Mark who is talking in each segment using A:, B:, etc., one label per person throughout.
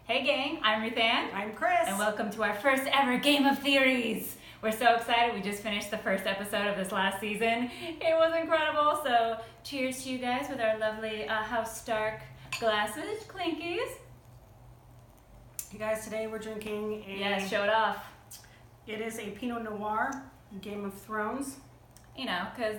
A: Hey gang, I'm Ruth Ann.
B: I'm Chris.
A: And welcome to our first ever Game of Theories. We're so excited. We just finished the first episode of this last season. It was incredible. So cheers to you guys with our lovely House Stark glasses, clinkies.
B: You guys, today we're drinking a...
A: Yes, show it off.
B: It is a Pinot Noir, Game of Thrones.
A: You know, because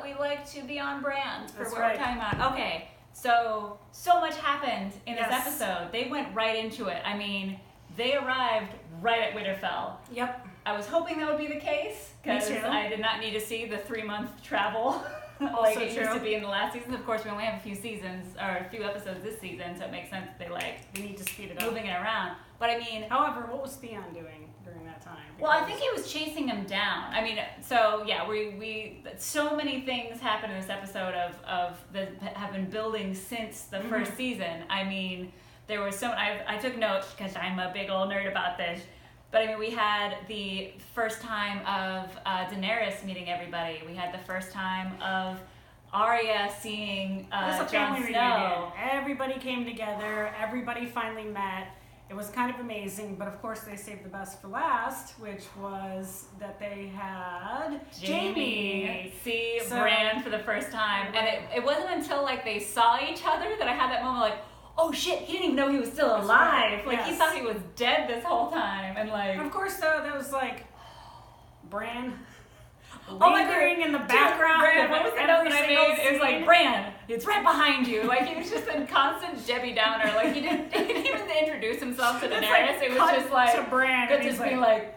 A: we like to be on brand for
B: That's
A: what
B: right.
A: we're talking about. Okay, so much happened in this episode. They went right into it. I mean, they arrived right at Winterfell.
B: Yep.
A: I was hoping that would be the case, because I did not need to see the 3-month travel like it used to be in the last season. Of course, we only have a few seasons, or a few episodes this season, so it makes sense that they
B: need to speed it up.
A: Moving it around. But I mean...
B: However, what was Theon doing during that time?
A: Well, I think he was chasing him down. I mean, so yeah, we so many things happened in this episode of that have been building since the first season. I mean, there was I took notes because I'm a big old nerd about this. But I mean, we had the first time of Daenerys meeting everybody. We had the first time of Arya seeing Jon Snow.
B: Everybody came together. Everybody finally met. It was kind of amazing, but of course they saved the best for last, which was that they had Jaime
A: see Bran for the first time. And it wasn't until like they saw each other that I had that moment like, oh shit, he didn't even know he was still alive. Like he thought he was dead this whole time. And like,
B: of course though, there was like Bran lingering in the background.
A: Bran, what was the note that I made? It was like, Bran, it's right behind you. Like he was just in constant Debbie Downer. Like he didn't even introduce himself to Daenerys.
B: Like,
A: it was just like
B: to Bran,
A: could just be like,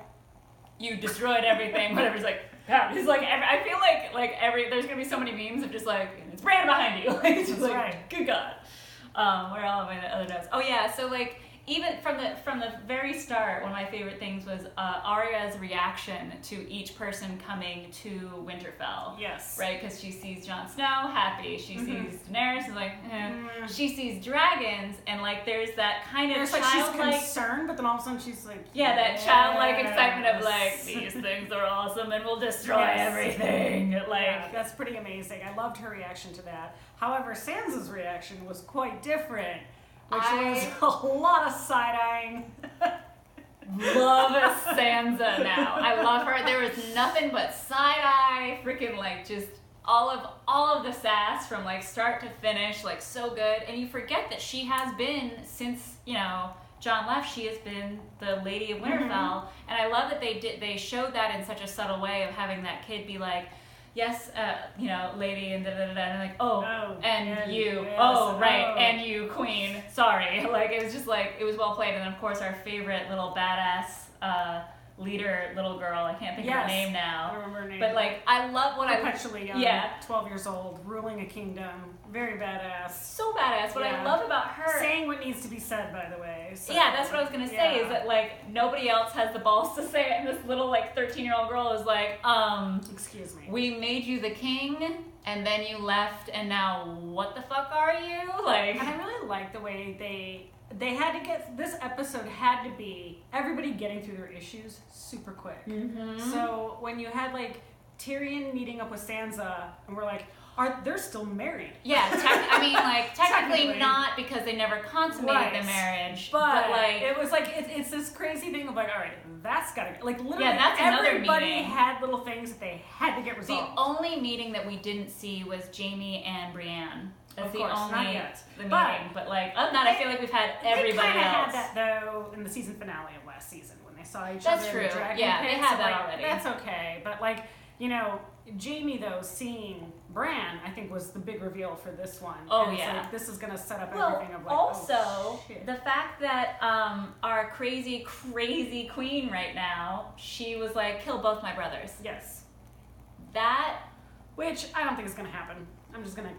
A: you destroyed everything. Whatever. He's like, yeah. He's like, I feel like there's gonna be so many memes of just like, it's Bran behind you. Like it's just like, good God. Where are all of my other notes? Oh yeah, so like even from the very start, one of my favorite things was Arya's reaction to each person coming to Winterfell.
B: Yes.
A: Right, because she sees Jon Snow happy, she sees Daenerys and like, she sees dragons and like there's that kind of childlike.
B: She's concerned, but then all of a sudden she's like,
A: that childlike excitement of like, these things are awesome and we'll destroy everything. Like
B: that's pretty amazing. I loved her reaction to that. However, Sansa's reaction was quite different. Which was a lot of side-eyeing.
A: Love Sansa now. I love her. There was nothing but side-eye, freaking like just all of the sass from like start to finish, like so good. And you forget that she has been, since, Jon left, she has been the Lady of Winterfell. And I love that they showed that in such a subtle way of having that kid be like, yes, lady, and da-da-da-da, and like, and you, right, and you, queen, sorry. Like, it was just like, it was well played, and then, of course, our favorite little badass leader, little girl, I can't think of her name now.
B: I remember her name.
A: But, like, I love what
B: perpetually young, 12 years old, ruling a kingdom, very badass.
A: So badass. What I love about her...
B: Saying what needs to be said, by the way. So,
A: yeah, that's what I was going to say, is that, like, nobody else has the balls to say it, and this little, like, 13-year-old girl is like,
B: excuse me.
A: We made you the king, and then you left, and now what the fuck are you? Like...
B: And I really like the way they had to get, this episode had to be everybody getting through their issues super quick. So when you had like Tyrion meeting up with Sansa and we're like, they're still married.
A: Yeah, technically not, because they never consummated the marriage.
B: But like, it was like, it's this crazy thing of like, all right, that's gotta get, like literally
A: that's another
B: everybody
A: meeting.
B: Had little things that they had to get resolved.
A: The only meeting that we didn't see was Jaime and Brienne. That's
B: of course,
A: the only
B: not yet.
A: The meeting. But like, other than that, I feel like we've had everybody else.
B: They kind of had that though in the season finale of last season when they saw each
A: other
B: in the dragon
A: pit. They had that
B: like,
A: already.
B: That's okay. But like, Jaime though seeing Bran, I think was the big reveal for this one.
A: Oh,
B: and
A: yeah.
B: Like, this is gonna set up everything of like,
A: also, the fact that our crazy queen right now, she was like, kill both my brothers.
B: Yes.
A: That...
B: Which I don't think is gonna happen. I'm just gonna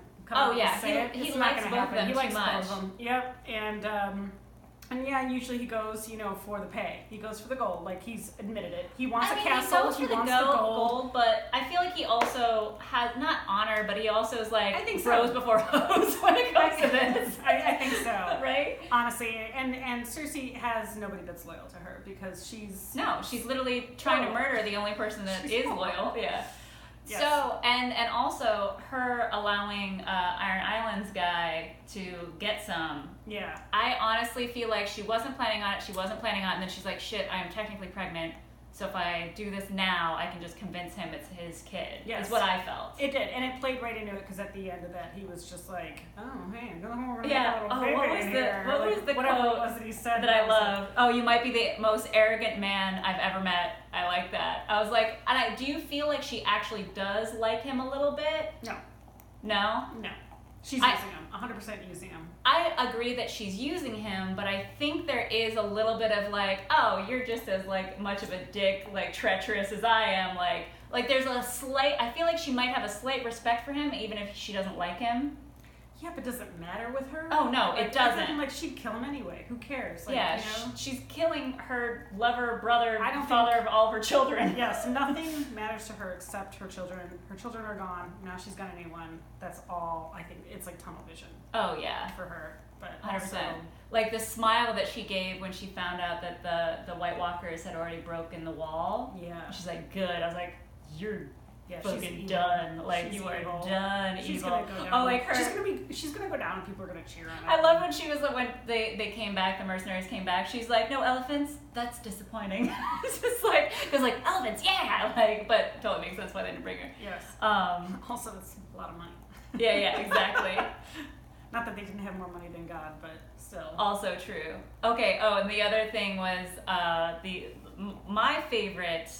B: say
A: he
B: it's
A: likes
B: not
A: both
B: gonna
A: of them
B: happen. He likes
A: too much.
B: both of them. Yep. And yeah, usually he goes, for the pay. He goes for the gold. Like, he's admitted it. He wants a castle.
A: He wants the gold. But I feel like he also has, not honor, but he also is like,
B: I think
A: bros before hoes when it comes to this.
B: I think so.
A: Right?
B: Honestly. And Cersei has nobody that's loyal to her because she's...
A: No, she's literally trying to murder the only person that is loyal. Yeah.
B: Yes.
A: So, and also her allowing Iron Islands guy to get some.
B: Yeah.
A: I honestly feel like she wasn't planning on it, and then she's like, shit, I am technically pregnant, so if I do this now, I can just convince him it's his kid.
B: Yes.
A: Is what I felt.
B: It did, and it played right into it, because at the end of that, he was just like, oh, hey, we're going to
A: Yeah.
B: get a little baby in here.
A: What was the
B: whatever
A: quote
B: it was that he said
A: that I love? Oh, you might be the most arrogant man I've ever met. I like that. I was like, do you feel like she actually does like him a little bit?
B: No.
A: No?
B: No. She's using him. 100% using him.
A: I agree that she's using him, but I think there is a little bit of like, oh, you're just as like much of a dick, like treacherous as I am. Like there's a slight, I feel like she might have a slight respect for him, even if she doesn't like him.
B: Yeah, but does it matter with her?
A: Oh, no,
B: like,
A: it doesn't.
B: Like, she'd kill him anyway. Who cares? Like,
A: Yeah,
B: you know?
A: she's killing her lover, brother,
B: I don't
A: father of all of her children.
B: Yes, nothing matters to her except her children. Her children are gone. Now she's got a new one. That's all. I think it's like tunnel vision.
A: Oh, yeah.
B: For her. But
A: 100%.
B: also,
A: like the smile that she gave when she found out that the White Walkers had already broken the wall.
B: yeah.
A: She's like, good. I was like, you're
B: Yeah,
A: fucking
B: she's
A: done. Like,
B: she's
A: you are
B: evil.
A: done.
B: She's
A: evil.
B: gonna go down.
A: Oh, like her.
B: She's gonna go down and people are gonna cheer on her.
A: I love when she was when they came back, the mercenaries came back. She's like, no elephants. That's disappointing. It's just like it was like elephants, yeah. Like, but totally makes sense why they didn't bring her.
B: Yes. Also, it's a lot of money.
A: Yeah, exactly.
B: Not that they didn't have more money than God, but still.
A: Also true. Okay. Oh, and the other thing was my favorite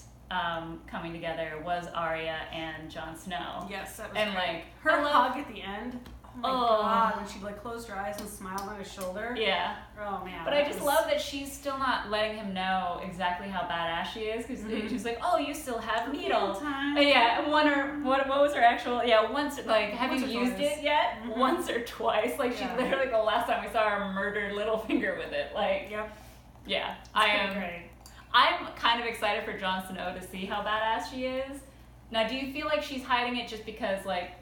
A: coming together was Arya and Jon Snow.
B: Yes, that was
A: and
B: great.
A: like
B: her hug at the end. Oh my God, when she like closed her eyes and smiled on his shoulder.
A: Yeah.
B: Oh man.
A: But I just love that she's still not letting him know exactly how badass she is, because she's like, oh, you still have needle. Yeah, what was her actual? Yeah, once like have
B: Once
A: you
B: or
A: used
B: twice.
A: it yet? Once or twice. Like she literally the last time we saw her murdered Littlefinger with it. Like
B: Yep.
A: Yeah,
B: I am. Great.
A: I'm kind of excited for Jon Snow to see how badass she is. Now, do you feel like she's hiding it just because like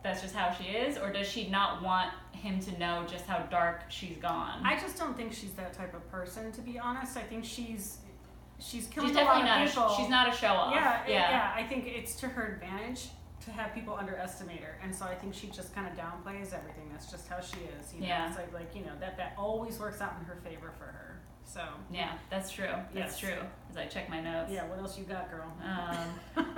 A: that's just how she is, or does she not want him to know just how dark she's gone?
B: I just don't think she's that type of person, to be honest. I think she's killing
A: She's
B: a lot
A: definitely
B: of
A: not.
B: people.
A: She's not a show off.
B: Yeah. I think it's to her advantage to have people underestimate her, and so I think she just kind of downplays everything. That's just how she is. You know?
A: Yeah.
B: It's like you know that always works out in her favor for her. So
A: Yeah, that's true. That's true. As I check my notes.
B: Yeah, what else you got, girl?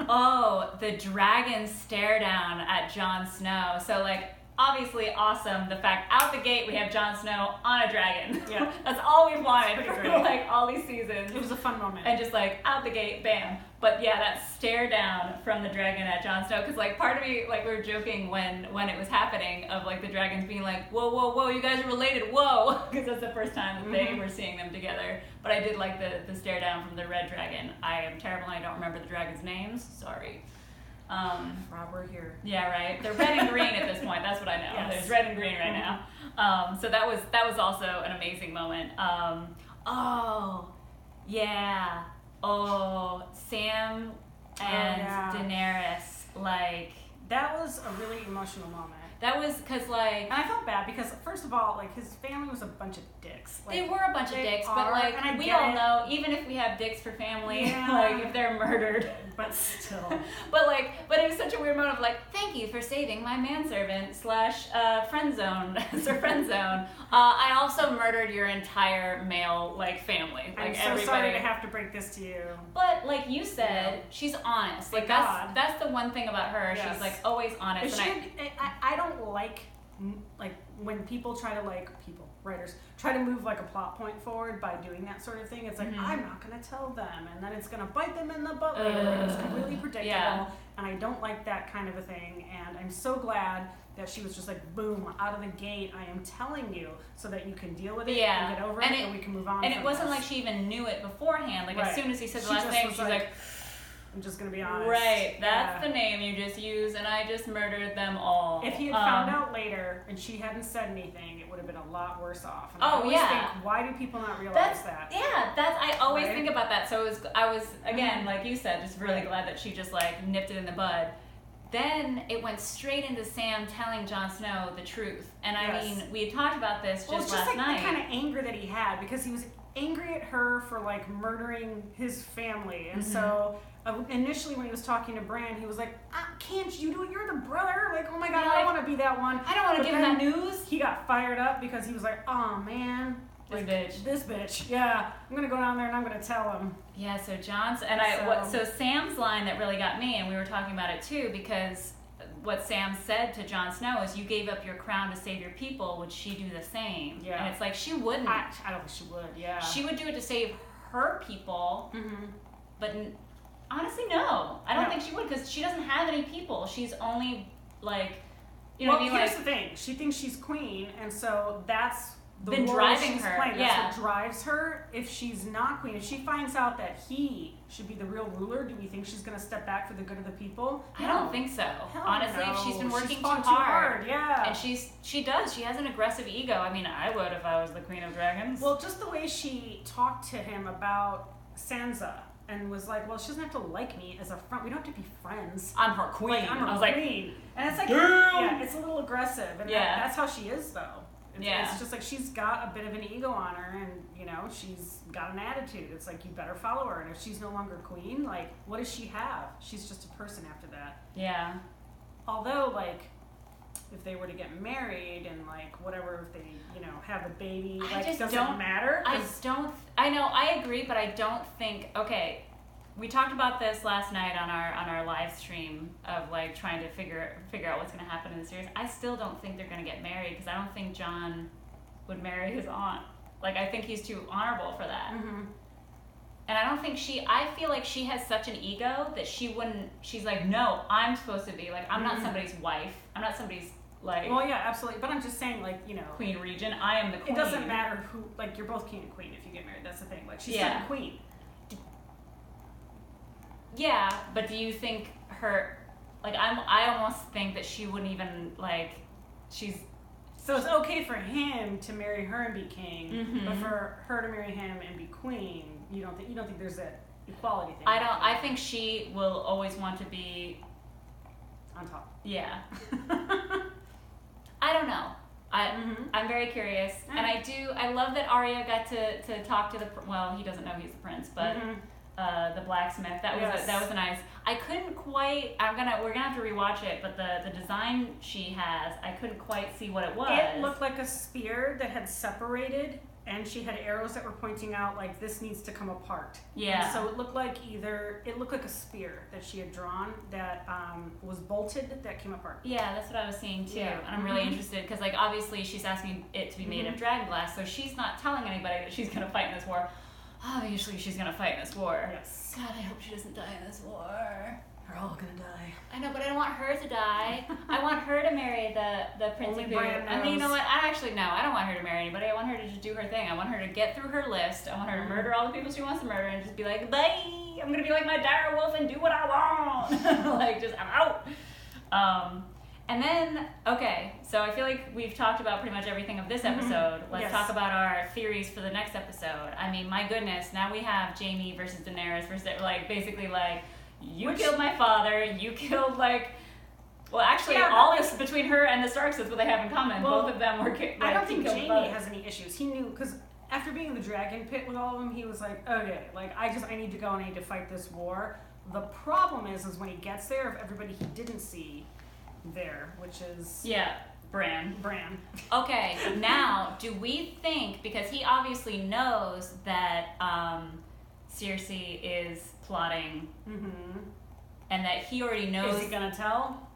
A: Oh, the dragon stare down at Jon Snow. So like obviously awesome. The fact out the gate we have Jon Snow on a dragon.
B: Yeah.
A: That's all we've wanted
B: It's
A: for
B: pretty great.
A: like all these seasons.
B: It was a fun moment.
A: And just like out the gate, bam. But yeah, that stare down from the dragon at Jon Snow, because like part of me, like we were joking when it was happening of like the dragons being like, whoa, whoa, whoa, you guys are related, whoa, because that's the first time that they were seeing them together. But I did like the stare down from the red dragon. I am terrible and I don't remember the dragons' names. Sorry.
B: Rob, we're here.
A: Yeah, right. They're red and green at this point. That's what I know.
B: Yes.
A: There's red and green right now. So that was also an amazing moment. Oh, yeah. Oh, Sam and Daenerys, like
B: that was a really emotional moment.
A: that was because like
B: And I felt bad because first of all, like his family was a bunch of dicks. Like,
A: they were a bunch of dicks, but like
B: and I
A: we
B: get
A: all
B: it.
A: know, even if we have dicks for family,
B: Yeah.
A: like if they're murdered.
B: But still.
A: But it was such a weird moment of like, thank you for saving my manservant / friend zone, Sir Friend Zone. I also murdered your entire male like family, like
B: I'm so
A: everybody.
B: sorry to have to break this to you.
A: But like you said, she's honest. Like
B: Thank God.
A: that's the one thing about her.
B: Yes.
A: She's like always honest.
B: I don't like when people try to writers try to move like a plot point forward by doing that sort of thing. It's like I'm not gonna tell them, and then it's gonna bite them in the butt later. And it's completely predictable, and I don't like that kind of a thing. And I'm so glad that she was just like boom out of the gate. I am telling you so that you can deal with it and get over it, and we can move on.
A: And
B: from
A: it wasn't
B: this.
A: like she even knew it beforehand. Like as soon as he said the
B: She
A: last
B: just
A: name,
B: was
A: she's like
B: I'm just gonna be honest.
A: right, that's the name you just used, and I just murdered them all.
B: If he had found out later and she hadn't said anything, it would have been a lot worse off. And I
A: Oh,
B: always
A: yeah.
B: think, why do people not realize that?
A: Yeah, I always
B: Right?
A: think about that. So I was again, like you said, just really glad that she just like nipped it in the bud. Then it went straight into Sam telling Jon Snow the truth, and I mean, we had talked about this just
B: it's just
A: last
B: like
A: night.
B: the kind of anger that he had because he was angry at her for like murdering his family, and so initially when he was talking to Bran, he was like, can't you do it? You're the brother. Like, oh my God,
A: Yeah,
B: I
A: like,
B: don't want to be that one.
A: I don't want to give him that news.
B: He got fired up because he was like, oh man. This bitch. Yeah. I'm going to go down there and I'm going to tell him.
A: Yeah, so John's, and so Sam's line that really got me, and we were talking about it too, because what Sam said to Jon Snow is, you gave up your crown to save your people, would she do the same?
B: Yeah.
A: And it's like, she wouldn't.
B: I don't think she would, yeah.
A: She would do it to save her people, but honestly, no. I don't think she would, because she doesn't have any people. She's only, like, you know what I mean?
B: Here's the thing. She thinks she's queen, and so that's the
A: been
B: role
A: driving
B: she's
A: her.
B: playing.
A: Yeah.
B: That's what drives her. If she's not queen, if she finds out that he should be the real ruler, do we think she's going to step back for the good of the people?
A: I don't think so. Honestly,
B: no.
A: She's been working
B: she's
A: too
B: fought
A: hard.
B: Yeah.
A: And she does. She has an aggressive ego. I mean, I would if I was the Queen of Dragons.
B: Well, just the way she talked to him about Sansa and was like, well, she doesn't have to like me as a friend. We don't have to be friends.
A: I'm her queen.
B: Like, I'm her queen. And it's like,
A: damn.
B: Yeah, it's a little aggressive. And that's how she is, though. It's just like she's got a bit of an ego on her, and you know, she's got an attitude. It's like, you better follow her, and if she's no longer queen, like, what does she have? She's just a person after that.
A: Yeah.
B: Although, like, if they were to get married and like whatever, if they, you know, have a baby, like, it doesn't matter.
A: I know, I agree, but I don't think, okay, we talked about this last night on our live stream of like trying to figure out what's going to happen in the series. I still don't think they're going to get married, because I don't think Jon would marry his aunt. Like, I think he's too honorable for that. And I don't think I feel like she has such an ego that she wouldn't, she's like, no, I'm supposed to be, like, I'm not somebody's wife. I'm not somebody's, like...
B: Well, yeah, absolutely. But I'm just saying, like, you know...
A: Queen Regent. I am the queen.
B: It doesn't matter who, like, you're both king and queen if you get married. That's the thing. Like, she's still the queen.
A: Yeah, but do you think her, like, I almost think that she wouldn't even, like, she's...
B: So it's okay for him to marry her and be king, but for her to marry him and be queen, you don't think there's that equality thing?
A: I think she will always want to be...
B: on top.
A: Yeah. I don't know. I'm very curious, and I love that Arya got to talk to well, he doesn't know he's the prince, but... The blacksmith. That was nice. I couldn't quite. We're gonna have to rewatch it, but the design she has, I couldn't quite see what it was.
B: It looked like a spear that had separated, and she had arrows that were pointing out like this needs to come apart.
A: Yeah.
B: And so it looked like a spear that she had drawn that was bolted that came apart.
A: Yeah, that's what I was seeing too,
B: Yeah.
A: and I'm really interested because like obviously she's asking it to be made of dragon glass, so she's not telling anybody that she's gonna fight in this war. Obviously, she's gonna fight in this war.
B: Yes.
A: God, I hope she doesn't die in this war.
B: We're all gonna die.
A: I know, but I don't want her to die. I want her to marry the Prince of Boo. I mean, you know what? I don't want her to marry anybody. I want her to just do her thing. I want her to get through her list. I want her to murder all the people she wants to murder and just be like, bye! I'm gonna be like my dire wolf and do what I want! Like, just, I'm out! And then, okay, so I feel like we've talked about pretty much everything of this episode. Let's talk about our theories for the next episode. I mean, my goodness, now we have Jaime versus Daenerys versus, like, basically, like, you killed my father, you killed, like... Well, actually, all this between her and the Starks is what they have in common.
B: Well,
A: both of them were like,
B: I don't think Jaime has any issues. He knew, because after being in the dragon pit with all of them, he was like, okay, like, I need to go and I need to fight this war. The problem is when he gets there, if everybody he didn't see... there, which is Bran.
A: Okay, now do we think, because he obviously knows that Cersei is plotting, and that he already knows.
B: Is he gonna tell?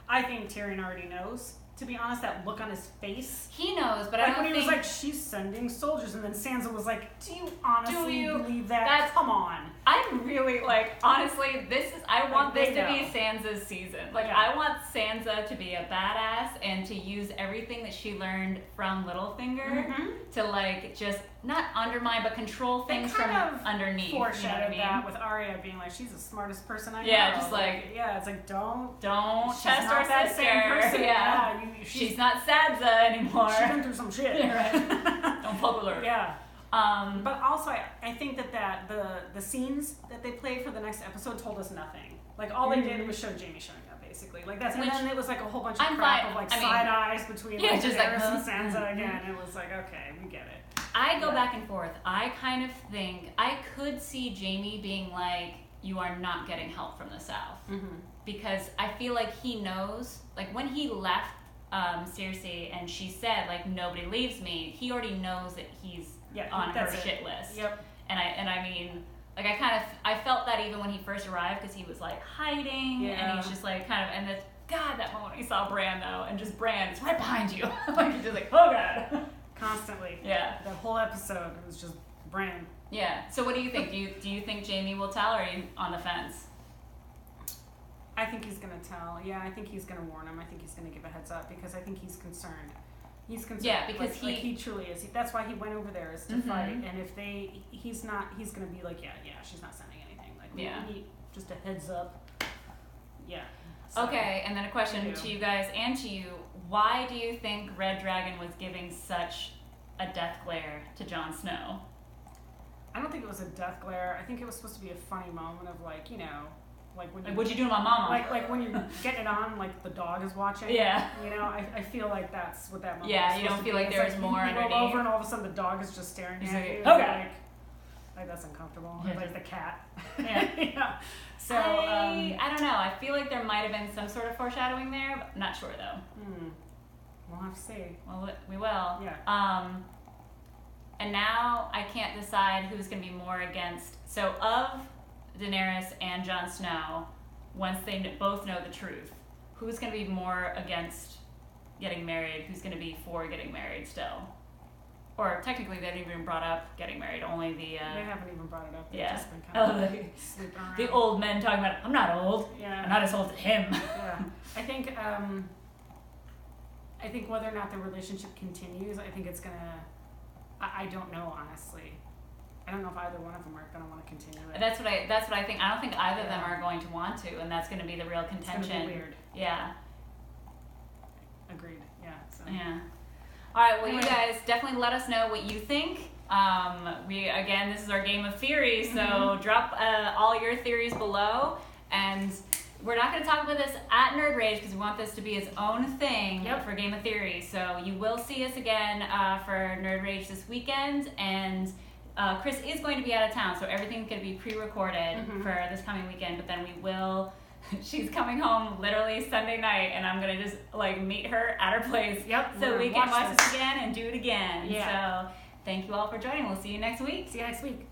B: I think Tyrion already knows. To be honest, that look on his face.
A: He knows, but
B: like
A: I don't
B: when he
A: think...
B: was like, she's sending soldiers, and then Sansa was like, do you honestly believe that? Come on.
A: I'm really, like, honestly, I want this to be Sansa's season. Like, I want Sansa to be a badass and to use everything that she learned from Littlefinger to, like, just not undermine, but control things from underneath.
B: Foreshadowed that with Arya being like, she's the smartest person I know.
A: Yeah, just like...
B: Yeah, it's like, don't
A: test our
B: that
A: sister.
B: Same person.
A: Yeah. She's not Sansa anymore.
B: She's been through some shit.
A: Yeah, right. Don't fuck with her.
B: Yeah. But also, I think that the scenes that they played for the next episode told us nothing. Like, all they did was show Jaime showing up, basically. Like, that's, and then it was like a whole bunch of crap of, like, side eyes between like,
A: just
B: Daenerys and Sansa again. It was like, okay, we get it.
A: I go back and forth. I kind of think, I could see Jaime being like, you are not getting help from the South. because I feel like he knows, like when he left Cersei and she said like nobody leaves me, he already knows that he's on her shit list.
B: Yep.
A: And I mean, like I felt that even when he first arrived, because he was like hiding and he's just like kind of, and it's God, that moment he saw Bran though, and just Bran is right behind you. Like he's just like, oh God.
B: Constantly.
A: Yeah.
B: That whole episode, it was just Bran.
A: Yeah. So what do you think? Do you think Jaime will tell, or are you on the fence?
B: I think he's gonna tell. Yeah, I think he's gonna warn him. I think he's gonna give a heads up because I think he's concerned. He's concerned.
A: Yeah, because
B: he truly is. That's why he went over there, is to fight. And if he's gonna be like, yeah, she's not sending anything. Like, we need just a heads up. Yeah. So,
A: okay, and then a question to you guys and to you: why do you think Red Dragon was giving such a death glare to Jon Snow?
B: I don't think it was a death glare. I think it was supposed to be a funny moment of like, you know, like when
A: what'd you do to my mama?
B: Like when you're getting it on, like the dog is watching.
A: Yeah.
B: You know, I feel like that's what that moment.
A: Yeah,
B: was
A: you don't feel like
B: there's
A: there was more underneath.
B: You roll over and all of a sudden the dog is just staring at you.
A: Okay.
B: Like that's uncomfortable.
A: Yeah.
B: Like the cat.
A: Yeah.
B: Yeah. So
A: I don't know. I feel like there might have been some sort of foreshadowing there, but not sure though.
B: We'll have to see.
A: Well, we will.
B: Yeah.
A: And now I can't decide who's going to be more against. So of Daenerys and Jon Snow, once they both know the truth, who's going to be more against getting married? Who's going to be for getting married still? Or technically, they haven't even brought up getting married. Only the
B: they haven't even brought it up. They've
A: yeah.
B: just been kind of sleeping around.
A: The old men talking about, I'm not old.
B: Yeah.
A: I'm not as old as him.
B: Yeah. I think whether or not the relationship continues, I think it's gonna. I don't know, honestly. I don't know if either one of them are gonna want to continue it.
A: That's what I think. I don't think either of them are going to want to, and that's going to be the real contention.
B: It's gonna be weird.
A: Yeah.
B: Agreed. Yeah. So.
A: Yeah. All right. Well, you guys definitely let us know what you think. This is our game of theories, so drop all your theories below, and we're not going to talk about this at Nerd Rage because we want this to be its own thing for Game of Theory. So you will see us again for Nerd Rage this weekend, and Chris is going to be out of town, so everything's going to be pre-recorded for this coming weekend. But then we will. She's coming home literally Sunday night, and I'm going to just like meet her at her place.
B: Yep.
A: So we can watch this again and do it again.
B: Yeah.
A: So thank you all for joining. We'll see you next week.
B: See you next week.